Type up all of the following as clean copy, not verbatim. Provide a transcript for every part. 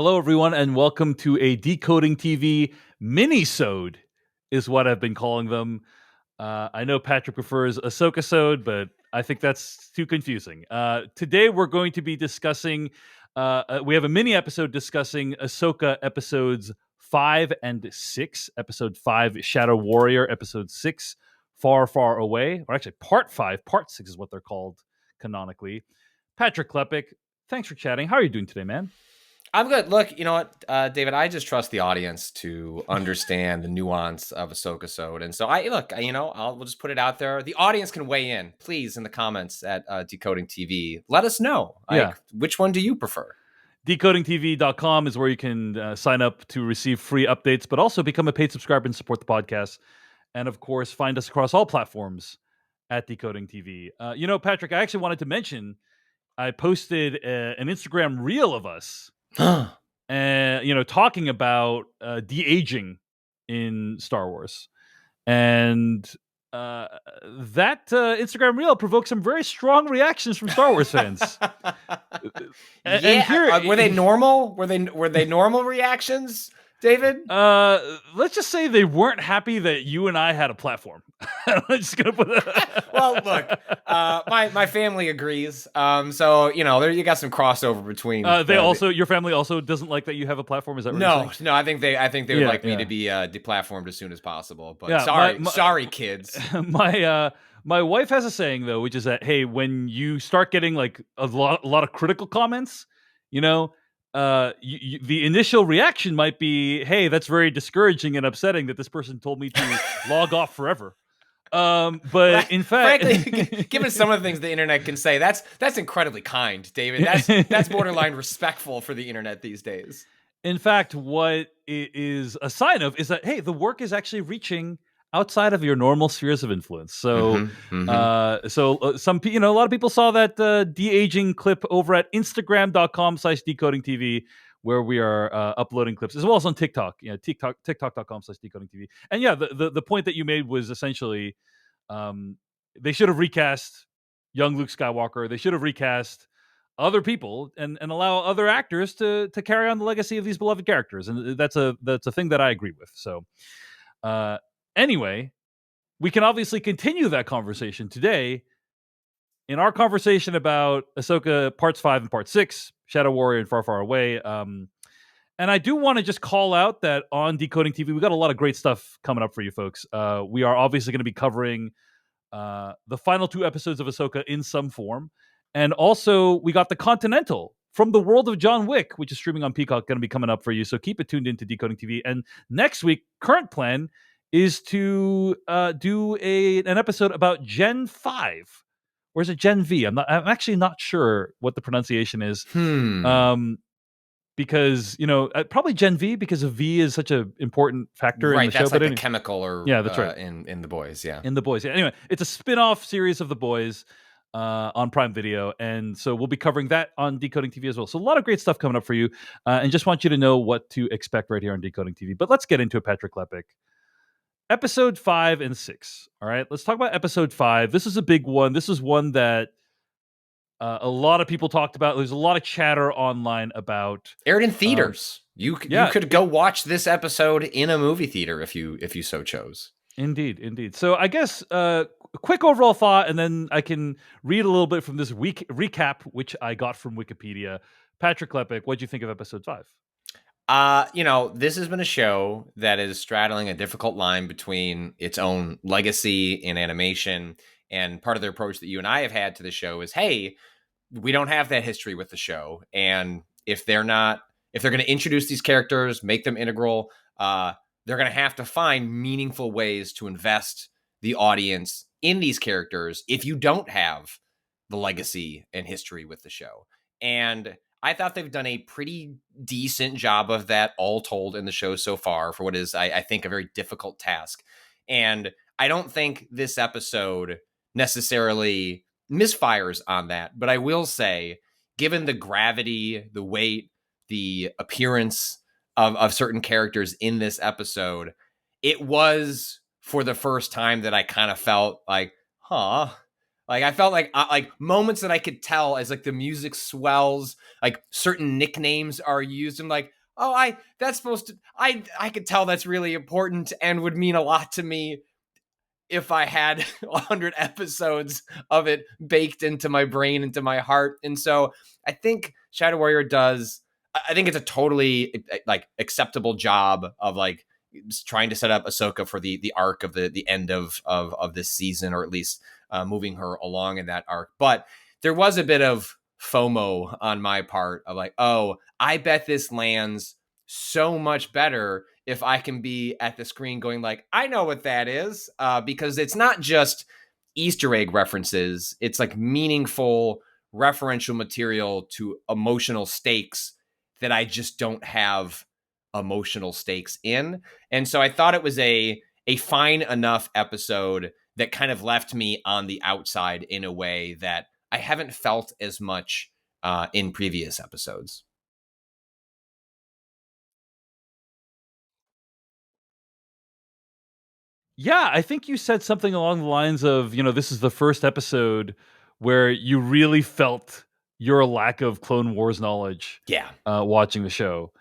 Hello, everyone, and welcome to a Decoding TV mini-sode, is what I've been calling them. I know Patrick prefers Ahsoka-sode, but I think that's too confusing. Today, we're going to be discussing. We have a mini episode discussing Ahsoka episodes 5 and 6. Episode 5, Shadow Warrior. Episode 6, Far, Far Away. Or actually, Part 5. Part 6 is what they're called canonically. Patrick Klepek, thanks for chatting. How are you doing today, man? I'm good. Look, you know what, David? I just trust the audience to understand the nuance of Ahsoka-sode, and so we'll just put it out there. The audience can weigh in, please, in the comments at Decoding TV. Let us know, which one do you prefer? Decodingtv.com is where you can sign up to receive free updates, but also become a paid subscriber and support the podcast. And of course, find us across all platforms at Decoding TV. Patrick, I actually wanted to mention I posted an Instagram reel of us. Talking about de-aging in Star Wars, and that Instagram reel provoked some very strong reactions from Star Wars fans. Were they normal? Were they normal reactions, David? Let's just say they weren't happy that you and I had a platform. I'm just gonna put that. Well, look, my family agrees. So there you got some crossover between. Your family also doesn't like that you have a platform. Is that what no? I think they would like me to be deplatformed as soon as possible. But sorry, kids. My wife has a saying though, which is that hey, when you start getting like a lot of critical comments, the initial reaction might be, hey, that's very discouraging and upsetting that this person told me to log off forever. But in fact, frankly, given some of the things the internet can say, that's incredibly kind, David. That's borderline respectful for the internet these days. In fact, what it is a sign of is that, hey, the work is actually reaching outside of your normal spheres of influence. So, a lot of people saw that de-aging clip over at Instagram.com/decodingtv, where we are uploading clips, as well as on TikTok. TikTok.com/decodingtv. And the point that you made was essentially, they should have recast young Luke Skywalker. They should have recast other people and allow other actors to carry on the legacy of these beloved characters. And that's a thing that I agree with. So, anyway, we can obviously continue that conversation today in our conversation about Ahsoka Parts 5 and Part 6, Shadow Warrior and Far, Far Away. And I do want to just call out that on Decoding TV, we got a lot of great stuff coming up for you folks. We are obviously going to be covering the final 2 episodes of Ahsoka in some form. And also, we got the Continental from the world of John Wick, which is streaming on Peacock, going to be coming up for you. So keep it tuned into Decoding TV. And next week, current plan is to do an episode about Gen 5. Or is it Gen V? I'm actually not sure what the pronunciation is. Because, probably Gen V, because of V is such an important factor in the show. Right, that's like a chemical that's right. In The Boys, yeah. In The Boys, yeah. Anyway, it's a spin-off series of The Boys on Prime Video, and so we'll be covering that on Decoding TV as well. So a lot of great stuff coming up for you, and just want you to know what to expect right here on Decoding TV. But let's get into it, Patrick Klepek. Episode 5 and 6. All right, let's talk about episode 5. This is a big one. This is one that a lot of people talked about. There's a lot of chatter online about. Aired in theaters. You could go watch this episode in a movie theater if you so chose. Indeed. So I guess a quick overall thought, and then I can read a little bit from this week recap, which I got from Wikipedia. Patrick Klepek, what do you think of episode 5? This has been a show that is straddling a difficult line between its own legacy in animation, and part of the approach that you and I have had to the show is, hey, we don't have that history with the show. And if they're going to introduce these characters, make them integral, they're going to have to find meaningful ways to invest the audience in these characters if you don't have the legacy and history with the show. And I thought they've done a pretty decent job of that, all told, in the show so far, for what is, I think, a very difficult task. And I don't think this episode necessarily misfires on that. But I will say, given the gravity, the weight, the appearance of certain characters in this episode, it was for the first time that I kind of felt like, Like I felt like moments that I could tell as like the music swells, like certain nicknames are used. I'm like, oh, I could tell that's really important and would mean a lot to me if I had 100 episodes of it baked into my brain, into my heart. And so I think Shadow Warrior does, I think it's a totally like acceptable job of like trying to set up Ahsoka for the arc of the end of this season, or at least moving her along in that arc. But there was a bit of FOMO on my part of like, oh, I bet this lands so much better if I can be at the screen going like, I know what that is, because it's not just Easter egg references. It's like meaningful referential material to emotional stakes that I just don't have emotional stakes in. And so I thought it was a fine enough episode that kind of left me on the outside in a way that I haven't felt as much in previous episodes. Yeah, I think you said something along the lines of, this is the first episode where you really felt your lack of Clone Wars knowledge Yeah. watching the show.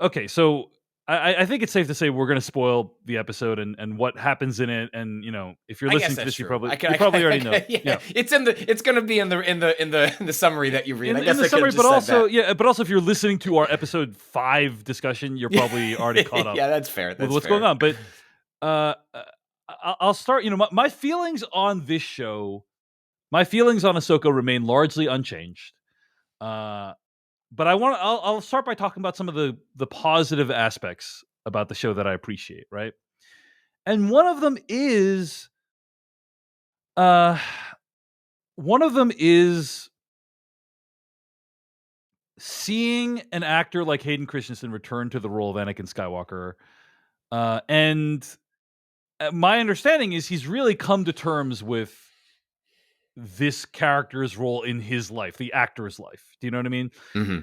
Okay, so I think it's safe to say we're going to spoil the episode and what happens in it. And if you're I guess listening to that's this, you true. probably already know. Yeah. It's going to be in the summary that you read. In, I guess in the summary, but that. also if you're listening to our episode 5 discussion, you're probably already caught up. Yeah, that's fair. That's with what's fair. going on. But I'll start. My feelings on this show, my feelings on Ahsoka remain largely unchanged. But I'll start by talking about some of the positive aspects about the show that I appreciate, right? And uh one of them is seeing an actor like Hayden Christensen return to the role of Anakin Skywalker. And my understanding is he's really come to terms with this character's role in his life, the actor's life. Do you know what I mean? Mm-hmm.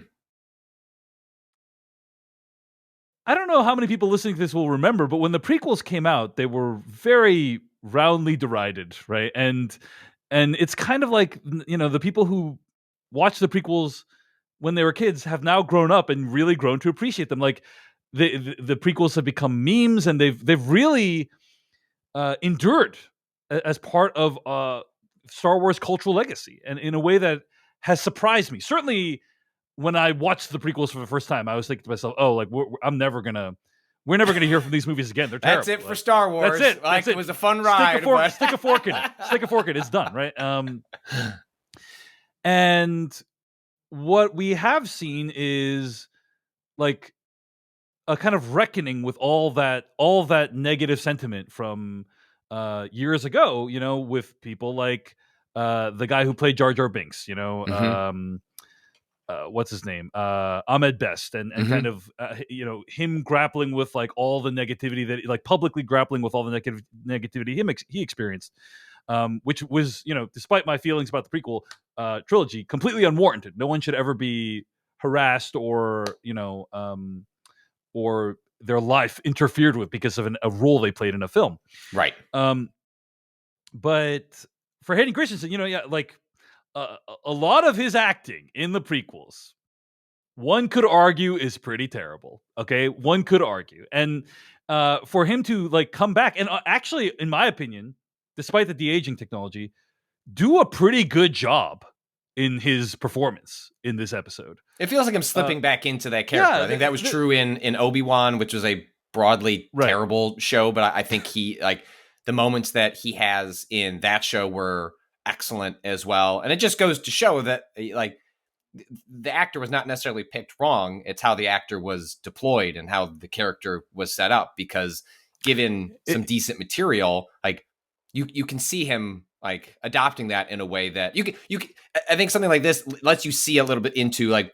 I don't know how many people listening to this will remember, but when the prequels came out, they were very roundly derided, right? And it's kind of like, the people who watched the prequels when they were kids have now grown up and really grown to appreciate them. Like the prequels have become memes, and they've really endured as part of Star Wars cultural legacy, and in a way that has surprised me. Certainly, when I watched the prequels for the first time, I was thinking to myself, "Oh, like we're never gonna hear from these movies again. They're terrible." That's it for Star Wars. That's it. Like, it was a fun ride. Stick a fork in it. Stick a fork in it. It's done, right? And what we have seen is like a kind of reckoning with all that negative sentiment from years ago, with people like the guy who played Jar Jar Binks, Mm-hmm. what's his name, Ahmed Best, and Mm-hmm. kind of him grappling with like all the negativity that, like, publicly grappling with all the negativity he experienced, which was, despite my feelings about the prequel trilogy, completely unwarranted. No one should ever be harassed or or their life interfered with because of a role they played in a film. Right. But for Hayden Christensen, like a lot of his acting in the prequels, one could argue is pretty terrible. Okay, one could argue, and for him to like come back and actually, in my opinion, despite the de-aging technology, do a pretty good job in his performance in this episode. It feels like I'm slipping back into that character. Yeah, I think that was true in Obi-Wan, which was a broadly terrible show, but I think he, like, the moments that he has in that show were excellent as well. And it just goes to show that, like, the actor was not necessarily picked wrong. It's how the actor was deployed and how the character was set up, because given some decent material, like, you can see him like adopting that in a way that you can, I think something like this lets you see a little bit into like,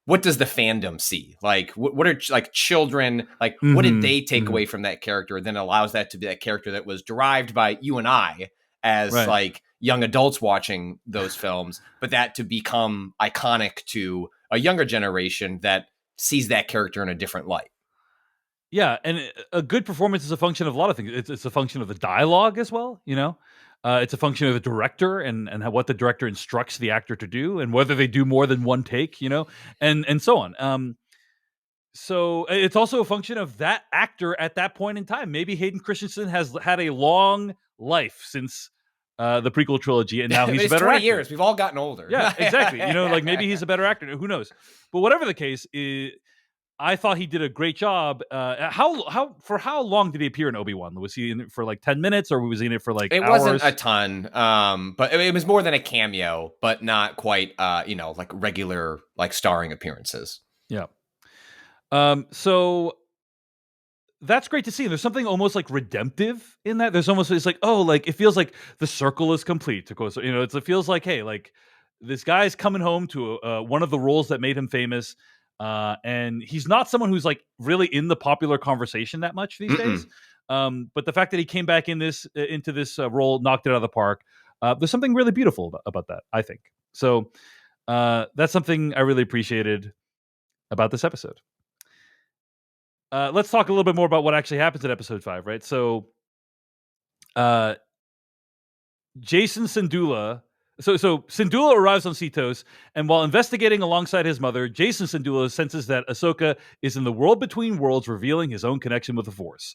what does the fandom see? Like, what are like children, like, what did they take away from that character? And then allows that to be that character that was derived by you and I as like young adults watching those films, but that to become iconic to a younger generation that sees that character in a different light. Yeah, and a good performance is a function of a lot of things. It's a function of the dialogue as well, you know? It's a function of the director and what the director instructs the actor to do and whether they do more than one take, you know, and so on. So it's also a function of that actor at that point in time. Maybe Hayden Christensen has had a long life since the prequel trilogy, and now But he's a it's better 20 actor. years. We've all gotten older. Yeah, exactly. You know, like maybe he's a better actor. Who knows? But whatever the case, I thought he did a great job. How long did he appear in Obi-Wan? Was he in it for like 10 minutes, or was he in it for like It wasn't a hours? ton, but it was more than a cameo, but not quite, like regular, like starring appearances. Yeah. So that's great to see. There's something almost like redemptive in that. There's almost, it's like, oh, like it feels like the circle is complete. To quote, you know, it feels like, hey, like this guy's coming home to one of the roles that made him famous, and he's not someone who's like really in the popular conversation that much these days. Mm-mm. But the fact that he came back in this into this role, knocked it out of the park. There's something really beautiful about that, I think. So that's something I really appreciated about this episode. Let's talk a little bit more about what actually happens in episode 5, right? So, uh, Jason Syndulla. So Syndulla arrives on Cetos, and while investigating alongside his mother, Jason Syndulla senses that Ahsoka is in the world between worlds, revealing his own connection with the Force.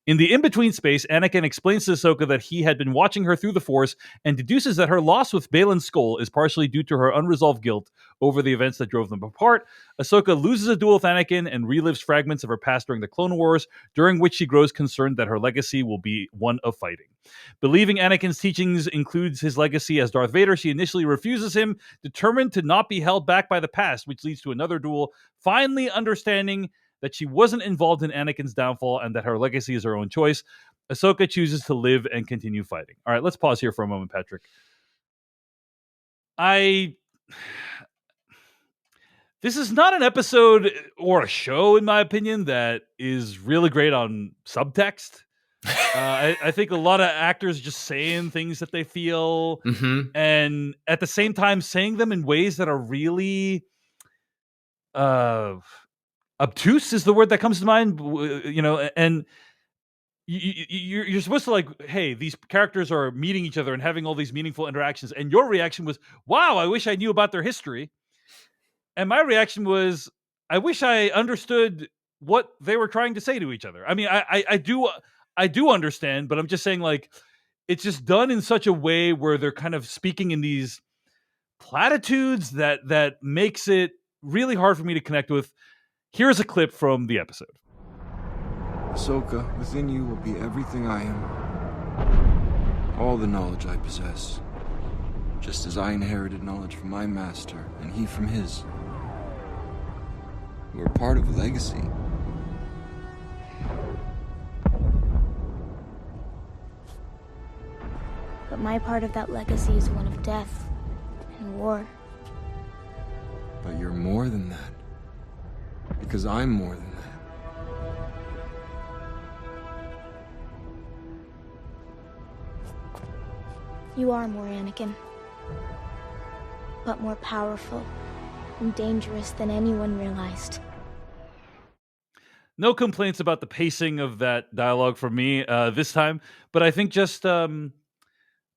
In the in-between space, Anakin explains to Ahsoka that he had been watching her through the Force and deduces that her loss with Balin's skull is partially due to her unresolved guilt over the events that drove them apart. Ahsoka loses a duel with Anakin and relives fragments of her past during the Clone Wars, during which she grows concerned that her legacy will be one of fighting. Believing Anakin's teachings includes his legacy as Darth Vader, she initially refuses him, determined to not be held back by the past, which leads to another duel. Finally understanding that she wasn't involved in Anakin's downfall and that her legacy is her own choice, Ahsoka chooses to live and continue fighting. All right, let's pause here for a moment, Patrick. This is not an episode or a show, in my opinion, that is really great on subtext. I think a lot of actors just saying things that they feel, Mm-hmm. and at the same time saying them in ways that are really uh, obtuse is the word that comes to mind. You know, and you're supposed to like, hey, these characters are meeting each other and having all these meaningful interactions, and your reaction was, "Wow, I wish I knew about their history." And my reaction was, I wish I understood what they were trying to say to each other. I mean, I do understand, but I'm just saying, like, it's just done in such a way where they're kind of speaking in these platitudes that makes it really hard for me to connect with. Here's a clip from the episode. Ahsoka, within you will be everything I am. All the knowledge I possess. Just as I inherited knowledge from my master, and he from his. We're part of a legacy. But my part of that legacy is one of death and war. But you're more than that. Because I'm more than that. You are more, Anakin. But more powerful and dangerous than anyone realized. No complaints about the pacing of that dialogue from me this time, but I think just I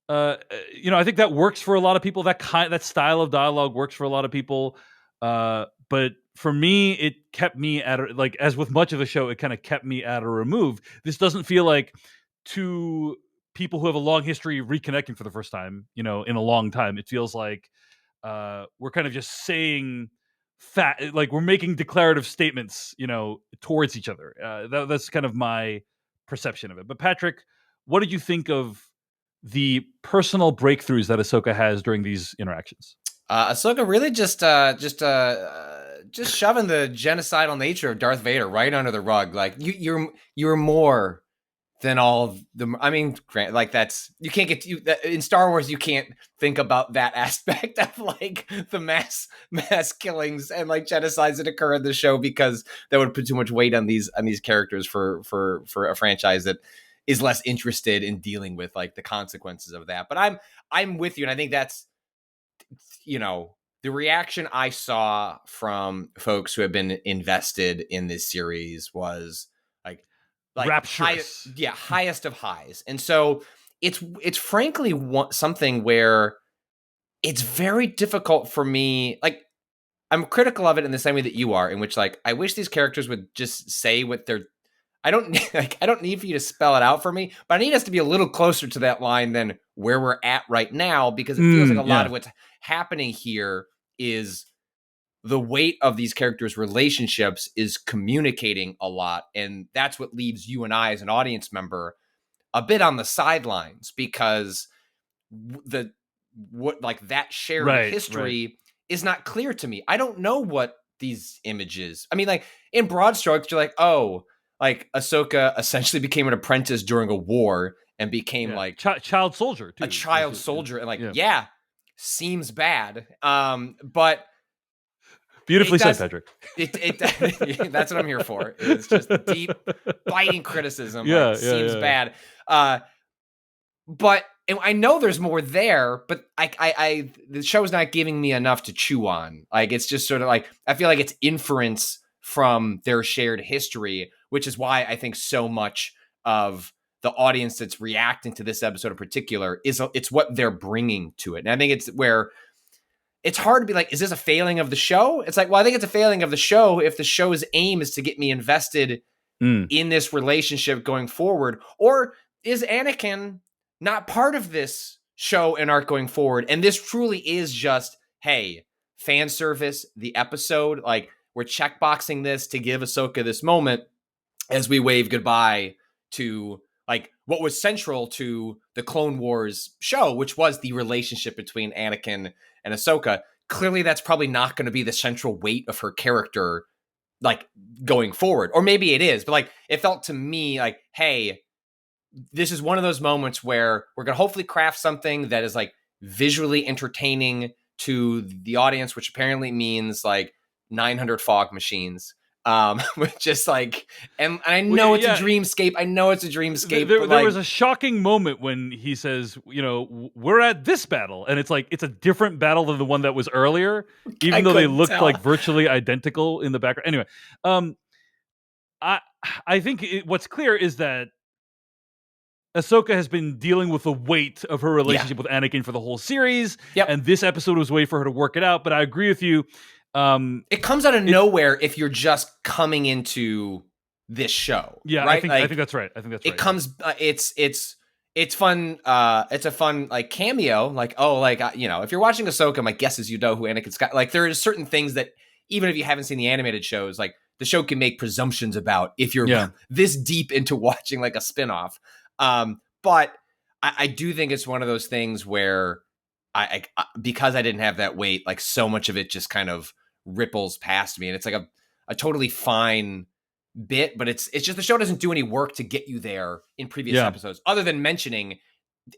think that works for a lot of people. That style of dialogue works for a lot of people. But for me, it kept me like, as with much of the show, it kind of kept me at a remove. This doesn't feel like two people who have a long history reconnecting for the first time, in a long time. It feels like we're kind of just saying like we're making declarative statements, towards each other. That's kind of my perception of it. But Patrick, what did you think of the personal breakthroughs that Ahsoka has during these interactions? Ahsoka really just shoving the genocidal nature of Darth Vader right under the rug. Like you're more than all of the. I mean, like that's you can't get in Star Wars. You can't think about that aspect of like the mass killings and like genocides that occur in the show, because that would put too much weight on these characters for a franchise that is less interested in dealing with like the consequences of that. But I'm with you, and I think that's the reaction I saw from folks who have been invested in this series was like rapturous. highest of highs. And so it's frankly something where it's very difficult for me. Like, I'm critical of it in the same way that you are, in which, like, I wish these characters would just say what they're. I don't need for you to spell it out for me, but I need us to be a little closer to that line than where we're at right now, because it feels like a lot of what's happening here is the weight of these characters' relationships is communicating a lot, and that's what leaves you and I as an audience member a bit on the sidelines, because that shared history is not clear to me. I don't know what these images. I mean, like, in broad strokes, you're like, oh, like Ahsoka essentially became an apprentice during a war and became like child soldier too. A child soldier, and like seems bad. But beautifully said, Patrick. That's what I'm here for. It's just deep, biting criticism. Seems bad. But and I know there's more there, but I the show's not giving me enough to chew on. Like, it's just sort of like, I feel like it's inference from their shared history, which is why I think so much of the audience that's reacting to this episode in particular it's what they're bringing to it. And I think it's where it's hard to be like, is this a failing of the show? It's like, well, I think it's a failing of the show if the show's aim is to get me invested in this relationship going forward. Or is Anakin not part of this show and arc going forward? And this truly is just, hey, fan service, the episode, like, we're checkboxing this to give Ahsoka this moment as we wave goodbye to, like, what was central to the Clone Wars show, which was the relationship between Anakin and Ahsoka. Clearly, that's probably not going to be the central weight of her character, like, going forward. Or maybe it is, but, like, it felt to me like, hey, this is one of those moments where we're going to hopefully craft something that is, like, visually entertaining to the audience, which apparently means, like, 900 fog machines, which is like, and I know it's a dreamscape. I know it's a dreamscape. There was a shocking moment when he says, we're at this battle, and it's like, it's a different battle than the one that was earlier, even though they looked like virtually identical in the background. Anyway, I think what's clear is that Ahsoka has been dealing with the weight of her relationship with Anakin for the whole series, and this episode was a way for her to work it out. But I agree with you. It comes out of nowhere if you're just coming into this show. Yeah, right? I think that's right. It comes. It's fun. It's a fun, like, cameo. Like, oh, like, if you're watching Ahsoka, my guess is you know who Anakin Skywalker. Like, there are certain things that even if you haven't seen the animated shows, like, the show can make presumptions about if you're this deep into watching, like, a spinoff. But I do think it's one of those things where I because I didn't have that weight, like, so much of it just kind of ripples past me, and it's like a totally fine bit, but it's just the show doesn't do any work to get you there in previous episodes, other than mentioning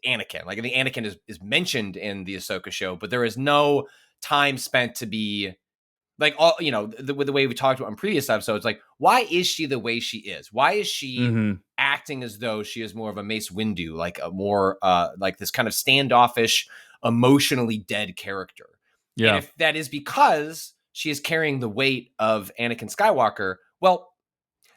Anakin. Like, the Anakin is mentioned in the Ahsoka show, but there is no time spent to be like, all with the way we talked about in previous episodes, like, why is she the way she is? Why is she acting as though she is more of a Mace Windu, like a more like this kind of standoffish, emotionally dead character? And if that is because she is carrying the weight of Anakin Skywalker, well,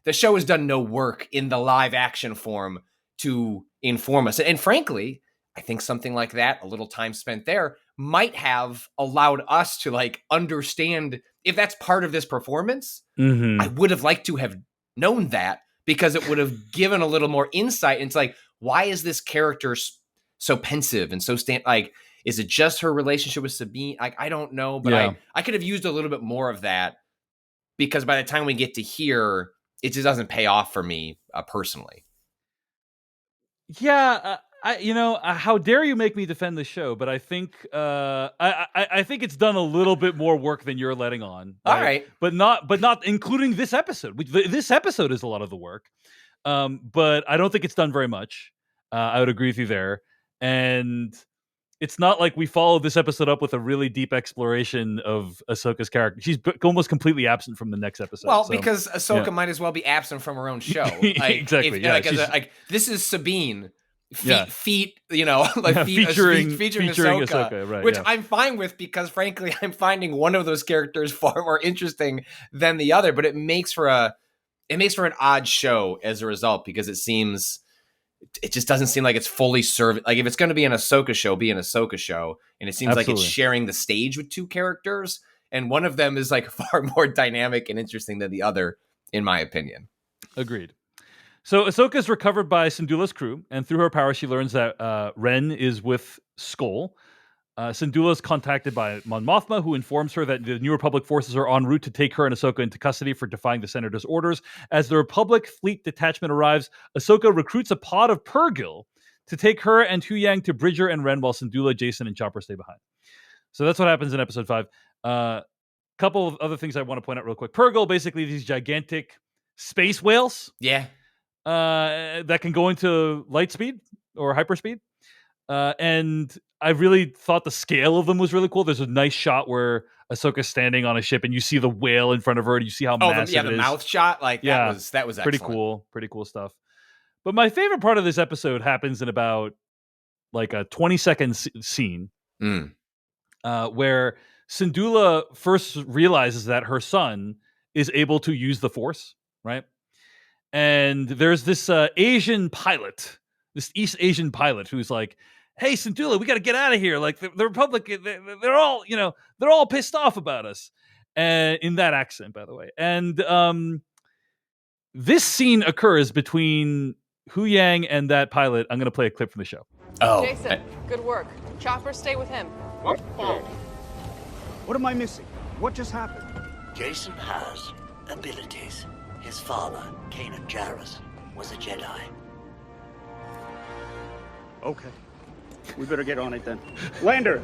the show has done no work in the live action form to inform us. And frankly, I think something like that, a little time spent there, might have allowed us to, like, understand if that's part of this performance. I would have liked to have known that, because it would have given a little more insight into, like, why is this character so pensive and so like, is it just her relationship with Sabine? Like, I don't know, but I could have used a little bit more of that, because by the time we get to here, it just doesn't pay off for me personally. Yeah, how dare you make me defend the show? But I think I think it's done a little bit more work than you're letting on. Right? All right, but not including this episode. This episode is a lot of the work, but I don't think it's done very much. I would agree with you there, and it's not like we followed this episode up with a really deep exploration of Ahsoka's character. She's almost completely absent from the next episode. Well, because Ahsoka might as well be absent from her own show. Like, exactly. Like, this is Sabine. Feet, featuring Ahsoka, right, which I'm fine with, because frankly, I'm finding one of those characters far more interesting than the other. But it makes for it makes for an odd show as a result, because it just doesn't seem like it's fully served. Like, if it's going to be an Ahsoka show, be an Ahsoka show. And it seems like it's sharing the stage with two characters. And one of them is like far more dynamic and interesting than the other, in my opinion. Agreed. So Ahsoka is recovered by Syndulla's crew, and through her power, she learns that Ren is with Skull. Syndulla is contacted by Mon Mothma, who informs her that the New Republic forces are en route to take her and Ahsoka into custody for defying the Senator's orders. As the Republic fleet detachment arrives, Ahsoka recruits a pod of Purrgil to take her and Huyang to Bridger and Ren, while Syndulla, Jacen, and Chopper stay behind. So that's what happens in Episode 5. Couple of other things I want to point out real quick. Purrgil, basically these gigantic space whales. Yeah. That can go into light speed or hyperspeed. And I really thought the scale of them was really cool. There's a nice shot where Ahsoka's standing on a ship and you see the whale in front of her and you see how massive it is. The mouth shot. Like, that was excellent. Pretty cool stuff. But my favorite part of this episode happens in about like a 20-second scene where Syndulla first realizes that her son is able to use the Force, right? And there's this Asian pilot, this East Asian pilot who's like, hey, Syndulla, we got to get out of here. Like, the Republic, they're all, they're all pissed off about us. And in that accent, by the way. And this scene occurs between Huyang and that pilot. I'm going to play a clip from the show. Oh. Jacen, good work. Chopper, stay with him. What am I missing? What just happened? Jacen has abilities. His father, Kanan Jarrus, was a Jedi. Okay. We better get on it then. Lander,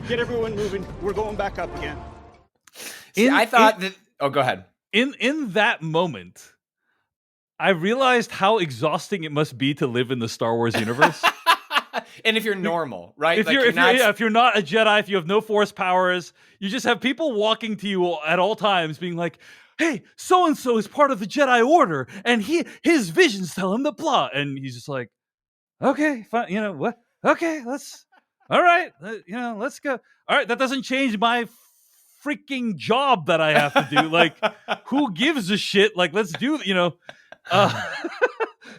get everyone moving. We're going back up again. Go ahead. In that moment, I realized how exhausting it must be to live in the Star Wars universe. And if you're normal, right? If you're not a Jedi, if you have no Force powers, you just have people walking to you at all times being like, hey, so-and-so is part of the Jedi Order, and his visions tell him the blah. And he's just like, okay, fine, what? Okay, let's go. All right, that doesn't change my freaking job that I have to do. Like, who gives a shit? Like, let's do,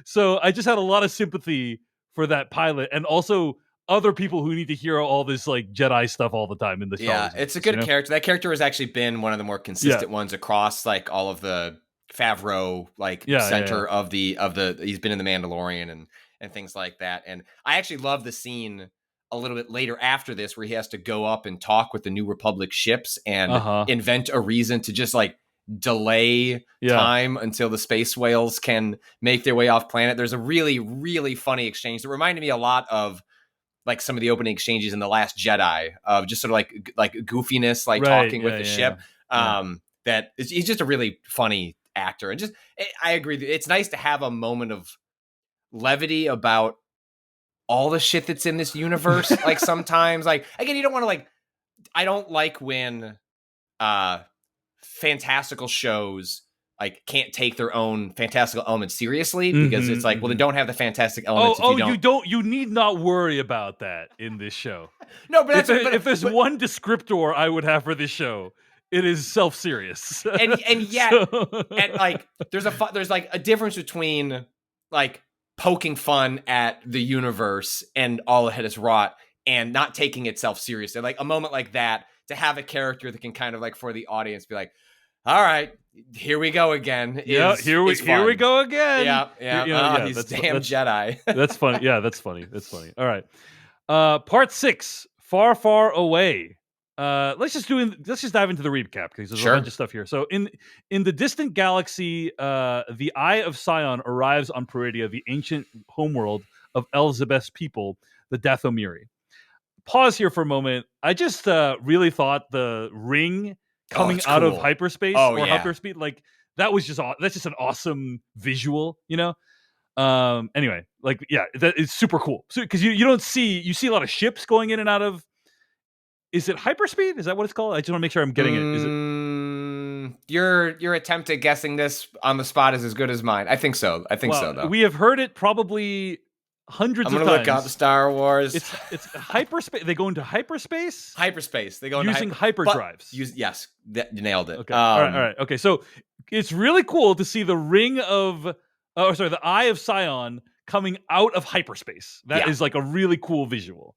So I just had a lot of sympathy for that pilot, and also other people who need to hear all this like Jedi stuff all the time in the Star Wars. It's a good character. That character has actually been one of the more consistent ones across like all of the Favreau center of the he's been in the Mandalorian and things like that. And I actually love the scene a little bit later after this where he has to go up and talk with the New Republic ships and invent a reason to just like delay time until the space whales can make their way off planet. There's a really, really funny exchange that reminded me a lot of like some of the opening exchanges in The Last Jedi of just sort of like goofiness, like talking with the ship. That he's just a really funny actor. And I agree. It's nice to have a moment of levity about all the shit that's in this universe. Like sometimes, like, again, you don't want to like, I don't like when fantastical shows like can't take their own fantastical elements seriously, because it's like, well, they don't have the fantastic elements. You need not worry about that in this show. No, but if there's one descriptor I would have for this show, it is self-serious. and yet, and like there's like a difference between like poking fun at the universe and all it has wrought and not taking itself seriously. Like a moment like that, to have a character that can kind of like for the audience be like, all right, here we go again. Here we go again. These damn Jedi. That's funny. Yeah, that's funny. All right. Part 6, Far, Far Away. Let's just dive into the recap because there's a bunch of stuff here. So in the distant galaxy, the Eye of Sion arrives on Peridia, the ancient homeworld of Elizabeth's people, the Dathomiri. Pause here for a moment. I just really thought the ring coming out of hyperspace hyperspeed, like that's just an awesome visual, Anyway, like that is super cool. So because you see a lot of ships going in and out of. Is it hyperspeed? Is that what it's called? I just want to make sure I'm getting it. Is it? Your attempt at guessing this on the spot is as good as mine. I think so. Though we have heard it probably hundreds of times. I'm gonna look up Star Wars. It's hyperspace. They go into hyperspace. Hyperspace. They go into using hyperdrives. Yes, you nailed it. Okay. All right. Okay. So it's really cool to see the the Eye of Sion coming out of hyperspace. That is like a really cool visual.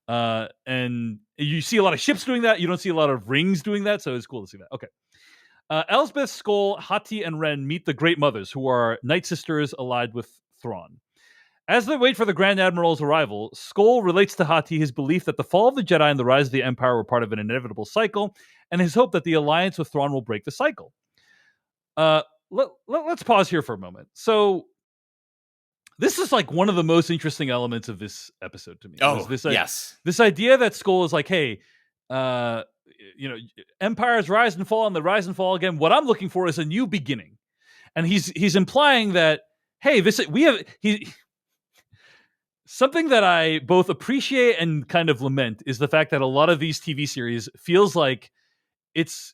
And you see a lot of ships doing that. You don't see a lot of rings doing that, so it's cool to see that. Okay. Elsbeth, Skoll, Hati, and Ren meet the Great Mothers, who are Night Sisters allied with Thrawn. As they wait for the Grand Admiral's arrival, Skoll relates to Hati his belief that the fall of the Jedi and the rise of the Empire were part of an inevitable cycle, and his hope that the alliance with Thrawn will break the cycle. Let's pause here for a moment. So, this is like one of the most interesting elements of this episode to me. Yes. This idea that Skoll is like, hey, empires rise and fall, and they rise and fall again. What I'm looking for is a new beginning, and he's implying that, hey, something that I both appreciate and kind of lament is the fact that a lot of these TV series feels like it's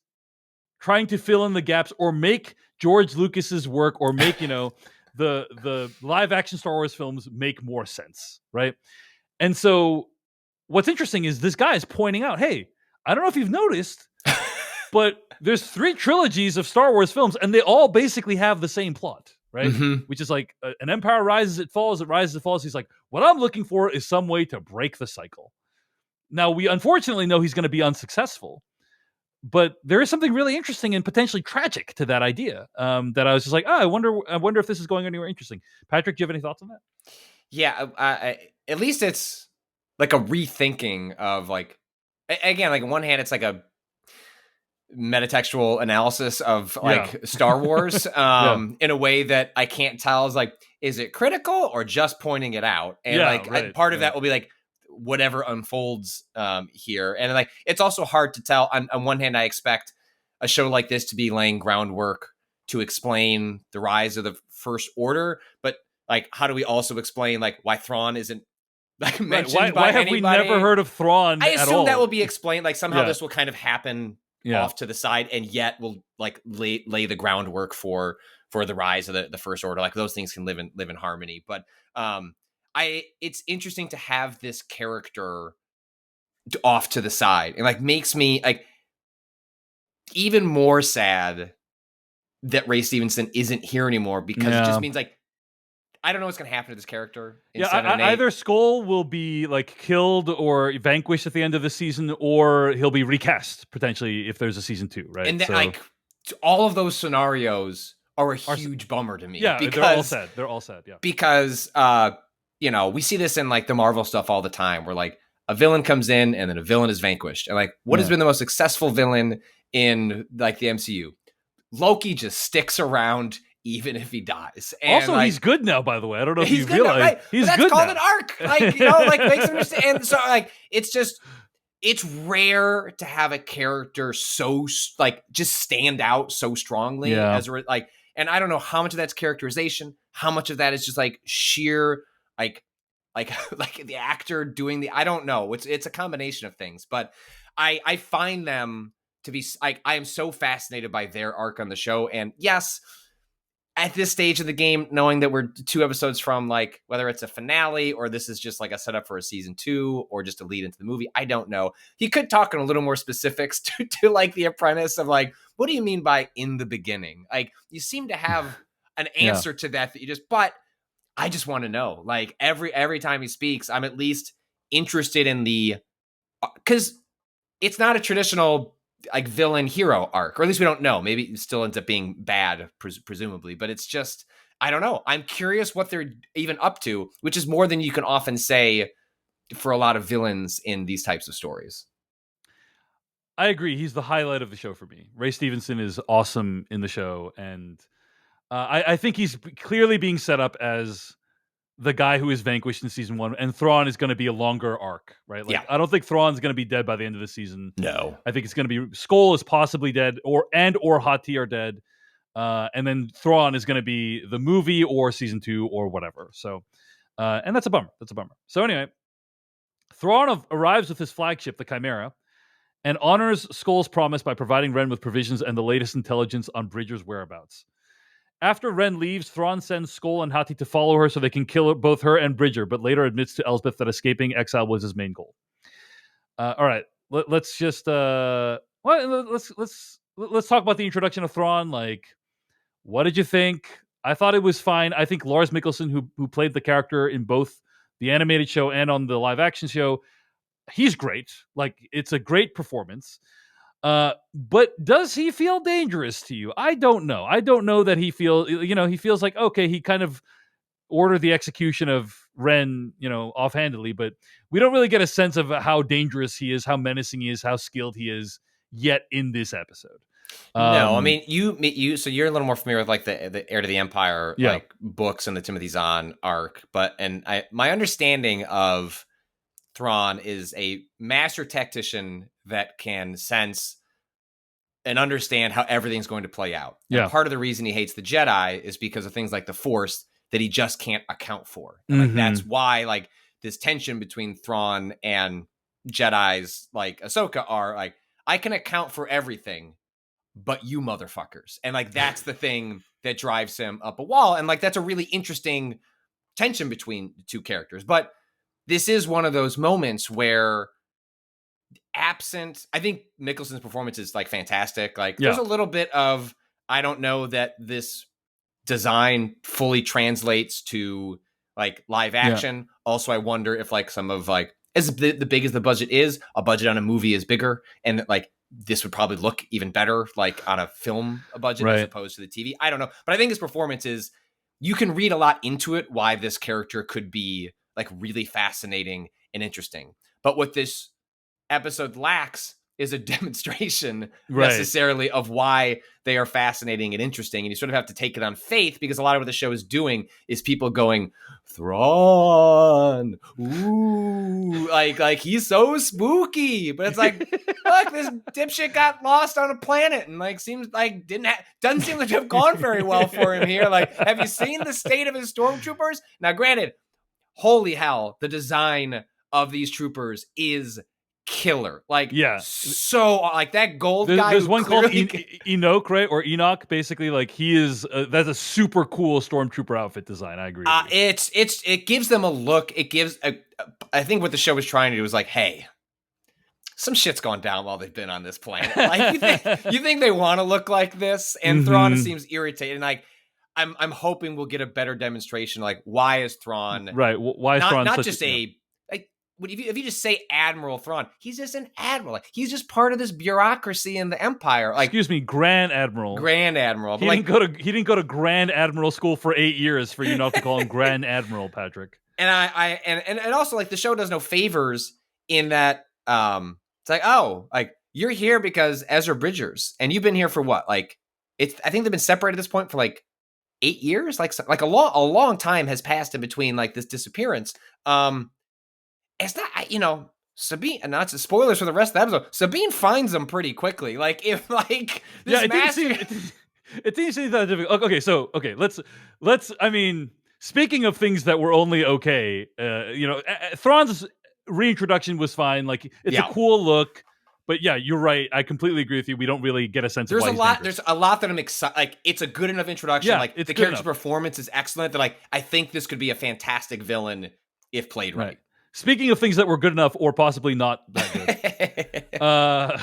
trying to fill in the gaps or make George Lucas's work or make the live action Star Wars films make more sense, right? And so what's interesting is this guy is pointing out, hey, I don't know if you've noticed, but there's 3 trilogies of Star Wars films, and they all basically have the same plot, right? Mm-hmm. Which is like an empire rises, it falls, it rises, it falls. He's like, what I'm looking for is some way to break the cycle. Now, we unfortunately know he's going to be unsuccessful, but there is something really interesting and potentially tragic to that idea. That I was just like, I wonder if this is going anywhere interesting. Patrick, do you have any thoughts on that? Yeah, at least it's like a rethinking of like, again, like on one hand, it's like a metatextual analysis of like Star Wars in a way that I can't tell is like, is it critical or just pointing it out? And part of that will be like whatever unfolds here. And like, it's also hard to tell. On one hand, I expect a show like this to be laying groundwork to explain the rise of the First Order, but like, how do we also explain like why Thrawn isn't like mentioned by why have anybody? we never heard of Thrawn? I assume at all? that will be explained. Like somehow this will kind of happen off to the side, and yet will like lay the groundwork for the rise of the First Order. Like those things can live in harmony. But it's interesting to have this character off to the side, and like makes me like even more sad that Ray Stevenson isn't here anymore, because it just means like I don't know what's going to happen to this character in 7 and 8. Either Skoll will be like killed or vanquished at the end of the season, or he'll be recast potentially if there's a season 2, right? And like all of those scenarios are a huge bummer to me. Yeah, because they're all sad. They're all sad. Yeah, because we see this in like the Marvel stuff all the time, where like a villain comes in and then a villain is vanquished, and like what has been the most successful villain in like the MCU? Loki just sticks around even if he dies. And also, he's good now, by the way. I don't know if you good realize. now, right? He's but that's good called now. an arc. Like, like makes him understand. And so like, it's rare to have a character so like just stand out so strongly as like, and I don't know how much of that's characterization, how much of that is just like sheer, like the actor doing I don't know. It's a combination of things, but I find them to be like, I am so fascinated by their arc on the show. And yes, at this stage of the game, knowing that we're 2 episodes from like whether it's a finale or this is just like a setup for a season 2 or just a lead into the movie, I don't know. He could talk in a little more specifics to like The Apprentice of like, what do you mean by in the beginning? Like you seem to have an answer to that but I just want to know. Like every time he speaks, I'm at least interested in because it's not a traditional like villain hero arc, or at least we don't know. Maybe it still ends up being bad, presumably, but it's just, I don't know. I'm curious what they're even up to, which is more than you can often say for a lot of villains in these types of stories. I agree. He's the highlight of the show for me. Ray Stevenson is awesome in the show, and I think he's clearly being set up as the guy who is vanquished in season 1, and Thrawn is going to be a longer arc, right? Like, I don't think Thrawn's going to be dead by the end of the season. No, I think it's going to be Skoll is possibly dead, or Hati are dead, and then Thrawn is going to be the movie or season 2 or whatever. So, and that's a bummer. So anyway, Thrawn arrives with his flagship, the Chimera, and honors Skoll's promise by providing Ren with provisions and the latest intelligence on Bridger's whereabouts. After Ren leaves, Thrawn sends Skoll and Hati to follow her so they can kill both her and Bridger, but later admits to Elsbeth that escaping exile was his main goal. All right, let's just let's talk about the introduction of Thrawn. Like, What did you think? I thought it was fine. I think Lars Mikkelsen, who played the character in both the animated show and on the live action show, he's great. Like, it's a great performance. But does he feel dangerous to you? I don't know. I don't know that he feels like, okay, he kind of ordered the execution of Ren, offhandedly, but we don't really get a sense of how dangerous he is, how menacing he is, how skilled he is yet in this episode. No, I mean so you're a little more familiar with like the Heir to the Empire like books and the Timothy Zahn arc, my understanding of Thrawn is a master tactician that can sense and understand how everything's going to play out. Yeah. And part of the reason he hates the Jedi is because of things like the Force that he just can't account for. And like that's why like this tension between Thrawn and Jedis like Ahsoka are like, I can account for everything, but you motherfuckers. And like that's the thing that drives him up a wall. And like that's a really interesting tension between the two characters. But this is one of those moments where I think Mikkelsen's performance is like fantastic. Like there's a little bit of, I don't know that this design fully translates to like live action. Also, I wonder if like some of like, as the big as the budget is, a budget on a movie is bigger. And like, this would probably look even better like on a film budget as opposed to the TV. I don't know. But I think his performance is, you can read a lot into it, why this character could be like really fascinating and interesting. But what this episode lacks is a demonstration necessarily of why they are fascinating and interesting. And you sort of have to take it on faith, because a lot of what the show is doing is people going, Thrawn, ooh, like he's so spooky. But it's like, look, this dipshit got lost on a planet and like seems like doesn't seem like to have gone very well for him here. Like, have you seen the state of his stormtroopers? Now, granted, holy hell, the design of these troopers is killer. Like, so like that gold guy. There's one called Enoch, right? Or Enoch, basically. Like he is. That's a super cool stormtrooper outfit design. I agree. It gives them a look. It gives. I think what the show was trying to do was like, hey, some shit's gone down while they've been on this planet. Like, you think they want to look like this? And Thrawn seems irritated. Like, I'm hoping we'll get a better demonstration. Like, why is Thrawn Why is Thrawn not just a if you just say Admiral Thrawn, he's just an admiral. Like, he's just part of this bureaucracy in the Empire. Like, excuse me, Grand Admiral. Grand Admiral. He didn't go to Grand Admiral school for 8 years for you not to call him Grand Admiral, Patrick. And and also like the show does no favors in that. It's like, oh, like you're here because Ezra Bridgers, and you've been here for what? Like, I think they've been separated at this point for like 8 years. Like a long time has passed in between like this disappearance. It's not, Sabine, and not spoilers for the rest of the episode. Sabine finds them pretty quickly. Like, if like this it didn't seem that difficult. Okay, let's. I mean, speaking of things that were only okay, Thrawn's reintroduction was fine. Like, it's a cool look. But yeah, you're right. I completely agree with you. We don't really get a sense of why he's dangerous. There's a lot that I'm excited. Like, it's a good enough introduction. Yeah, like, the character's performance is excellent. That like, I think this could be a fantastic villain if played right. Speaking of things that were good enough or possibly not that good.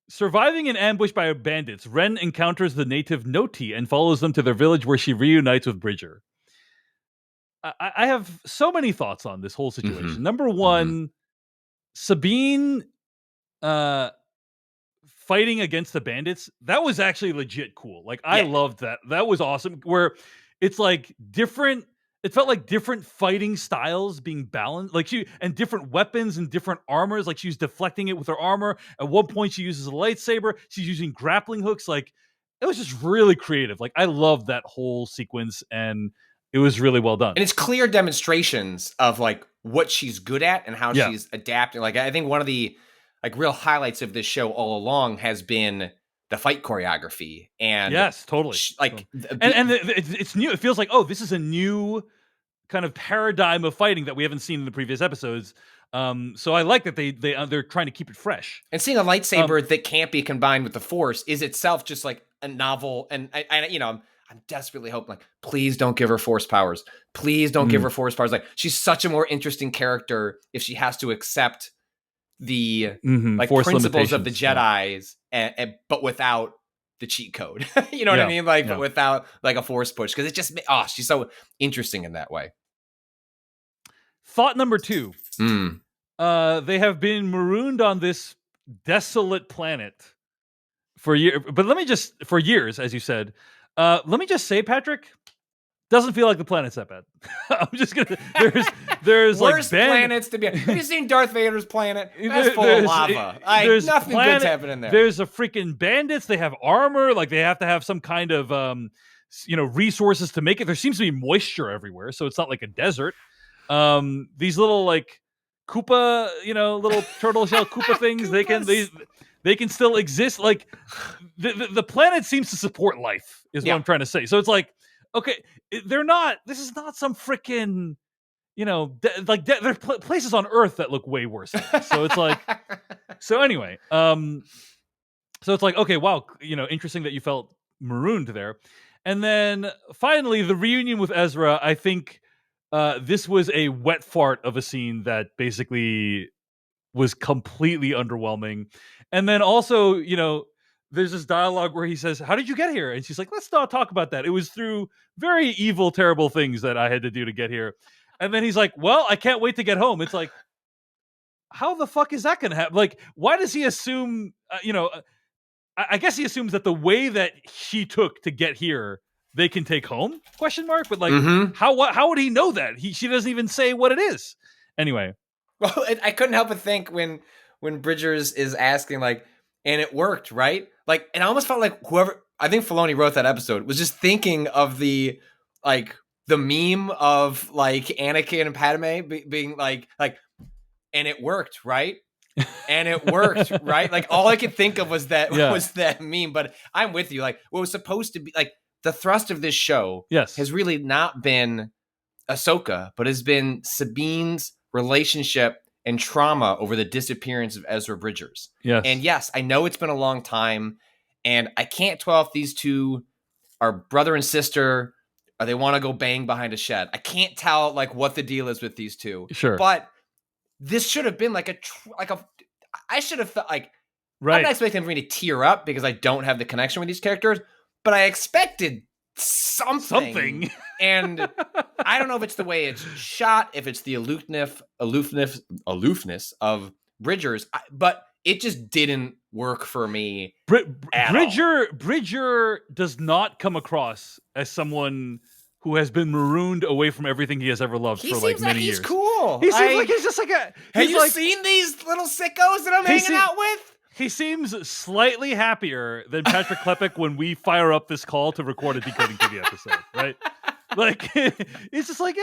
Surviving an ambush by bandits, Ren encounters the native Noti and follows them to their village, where she reunites with Bridger. I have so many thoughts on this whole situation. Number one, Sabine fighting against the bandits, that was actually legit cool. Like, I loved that. That was awesome. Where it's like different... It felt like different fighting styles being balanced, like and different weapons and different armors. Like, she was deflecting it with her armor. At one point, she uses a lightsaber. She's using grappling hooks. Like, it was just really creative. Like, I loved that whole sequence, and it was really well done. And it's clear demonstrations of like what she's good at and how she's adapting. Like, I think one of the like real highlights of this show all along has been the fight choreography. And yes, totally. It's new. It feels like, oh, this is a new kind of paradigm of fighting that we haven't seen in the previous episodes. So I like that they're trying to keep it fresh. And seeing a lightsaber that can't be combined with the Force is itself just like a novel. And I'm desperately hoping, like, please don't give her Force powers. Please don't give her Force powers. Like, she's such a more interesting character if she has to accept the like Force principles of the Jedi's, but without the cheat code. You know what I mean? Like, but without like a force push, because it just she's so interesting in that way. Thought number 2. They have been marooned on this desolate planet for years. But for years, as you said. Let me just say, Patrick, doesn't feel like the planet's that bad. I'm just gonna. There's worst like planets to be. Have you seen Darth Vader's planet? That's full of lava. There's nothing good's happening there. There's a freaking bandits. They have armor. Like they have to have some kind of resources to make it. There seems to be moisture everywhere, so it's not like a desert. These little like Koopa, little turtle shell Koopa things. They can still exist. Like the planet seems to support life. Is what I'm trying to say. So it's like. Okay, they're not. This is not some freaking, there are places on Earth that look way worse. So it's like, so anyway, so it's like, okay, wow, interesting that you felt marooned there, and then finally the reunion with Ezra. I think this was a wet fart of a scene that basically was completely underwhelming, and then also, there's this dialogue where he says, "How did you get here?" And she's like, "Let's not talk about that. It was through very evil, terrible things that I had to do to get here." And then he's like, "Well, I can't wait to get home." It's like, how the fuck is that going to happen? Like, why does he assume, I guess he assumes that the way that she took to get here, they can take home? Question mark. But like, how would he know that? She doesn't even say what it is. Anyway. Well, I couldn't help but think when Bridgers is asking like, and it worked, right? Like, and I almost felt like I think Filoni wrote that episode, was just thinking of the meme of like Anakin and Padme being like, and it worked, right? And it worked, right? Like all I could think of was that meme. But I'm with you. Like what was supposed to be like the thrust of this show has really not been Ahsoka, but has been Sabine's relationship and trauma over the disappearance of Ezra Bridgers. Yes. And yes, I know it's been a long time, and I can't tell if these two are brother and sister, or they want to go bang behind a shed. I can't tell like what the deal is with these two. Sure. But this should have been I should have felt like, right. I'm not expecting for me to tear up because I don't have the connection with these characters, but I expected something. And I don't know if it's the way it's shot, if it's the aloofness of Bridgers, but it just didn't work for me. Bridger does not come across as someone who has been marooned away from everything he has ever loved for like many years. He's cool. He seems like he's just like a. Have you seen these little sickos that I'm hanging out with? He seems slightly happier than Patrick Klepek when we fire up this call to record a Decoding TV episode, right? Like it's just like,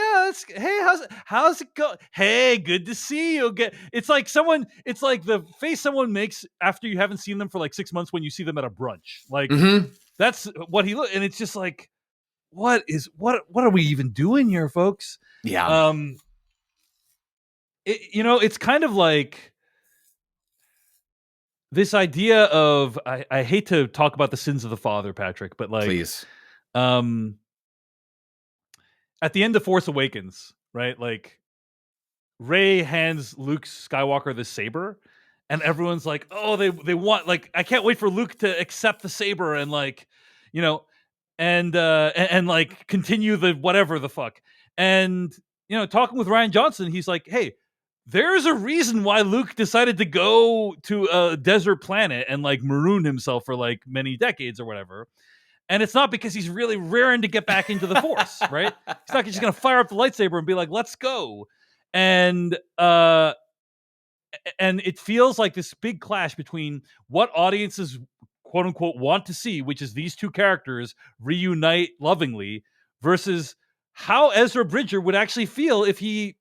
hey, how's it go? Hey, good to see you. It's like the face someone makes after you haven't seen them for like 6 months when you see them at a brunch. Like that's what he and it's just like, what are we even doing here, folks? Yeah. It's kind of like this idea of I hate to talk about the sins of the father, Patrick, but like, please. At the end of Force Awakens, right? Like, Rey hands Luke Skywalker the saber, and everyone's like, "Oh, they want like I can't wait for Luke to accept the saber and like, and like continue the whatever the fuck." And talking with Ryan Johnson, he's like, "Hey, there's a reason why Luke decided to go to a desert planet and like maroon himself for like many decades or whatever." And it's not because he's really raring to get back into the Force, right? He's not just going to fire up the lightsaber and be like, "Let's go." And it feels like this big clash between what audiences, quote unquote, want to see, which is these two characters reunite lovingly, versus how Ezra Bridger would actually feel if he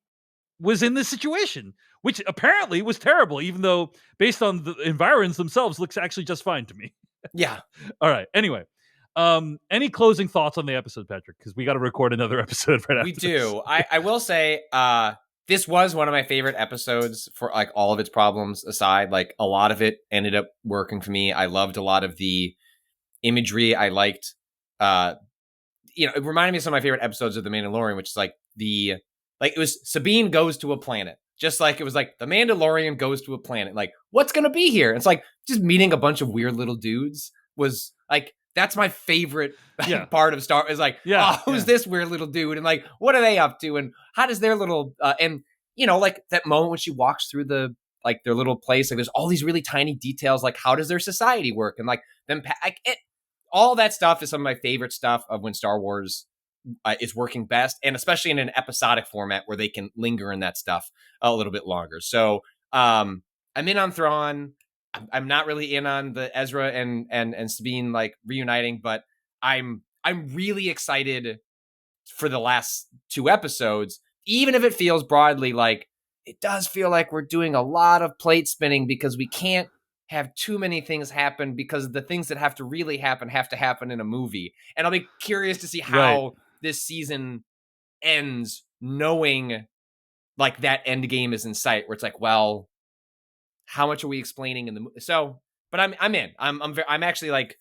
was in this situation, which apparently was terrible, even though based on the environs themselves looks actually just fine to me. Yeah. All right. Anyway. Any closing thoughts on the episode, Patrick? Because we got to record another episode right after. We do. I will say, this was one of my favorite episodes for like all of its problems aside. Like a lot of it ended up working for me. I loved a lot of the imagery. I liked, it reminded me of some of my favorite episodes of The Mandalorian, which is like it was Sabine goes to a planet. Just like it was like The Mandalorian goes to a planet. Like, what's going to be here? It's like just meeting a bunch of weird little dudes. was like, that's my favorite Yeah. part of Star is like, Yeah, oh, who's yeah. this weird little dude? And like, what are they up to? And how does their little, and you know, like that moment when she walks through the, like their little place, like there's all these really tiny details, like how does their society work? And like them, like all that stuff is some of my favorite stuff of when Star Wars is working best, and especially in an episodic format where they can linger in that stuff a little bit longer. So I'm in on Thrawn. I'm not really in on the Ezra and Sabine like reuniting, but I'm really excited for the last 2 episodes, even if it feels broadly like it does feel like we're doing a lot of plate spinning because we can't have too many things happen because the things that have to really happen have to happen in a movie. And I'll be curious to see how this season ends, knowing like that end game is in sight, where it's like, well, how much are we explaining in the movie? So, but I'm in. I'm actually like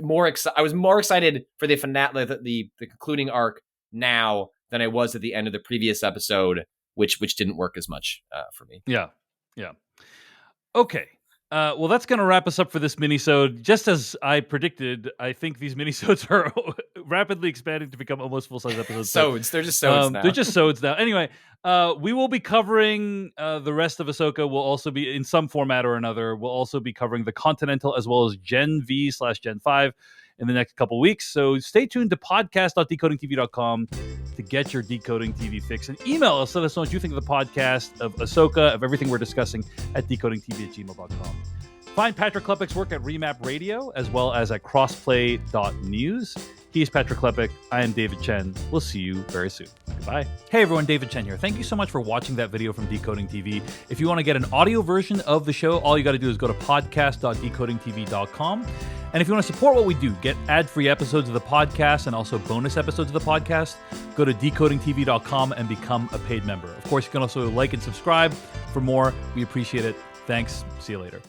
more excited. I was more excited for the finale, the concluding arc now than I was at the end of the previous episode, which didn't work as much for me. Yeah. Okay. Well, that's going to wrap us up for this minisode. Just as I predicted, I think these minisodes are rapidly expanding to become almost full-size episodes. Sodes. They're just sodes now. They're just sodes now. Anyway, we will be covering the rest of Ahsoka. We'll also be, in some format or another, we'll also be covering the Continental as well as Gen V/Gen 5 in the next couple weeks. So stay tuned to podcast.decodingtv.com to get your Decoding TV fix. And email us, let us know what you think of the podcast, of Ahsoka, of everything we're discussing at decodingtv@gmail.com. Find Patrick Klepek's work at Remap Radio, as well as at crossplay.news. He's Patrick Klepek. I am David Chen. We'll see you very soon. Goodbye. Hey everyone, David Chen here. Thank you so much for watching that video from Decoding TV. If you want to get an audio version of the show, all you got to do is go to podcast.decodingtv.com. And if you want to support what we do, get ad-free episodes of the podcast and also bonus episodes of the podcast, go to decodingtv.com and become a paid member. Of course, you can also like and subscribe for more. We appreciate it. Thanks. See you later.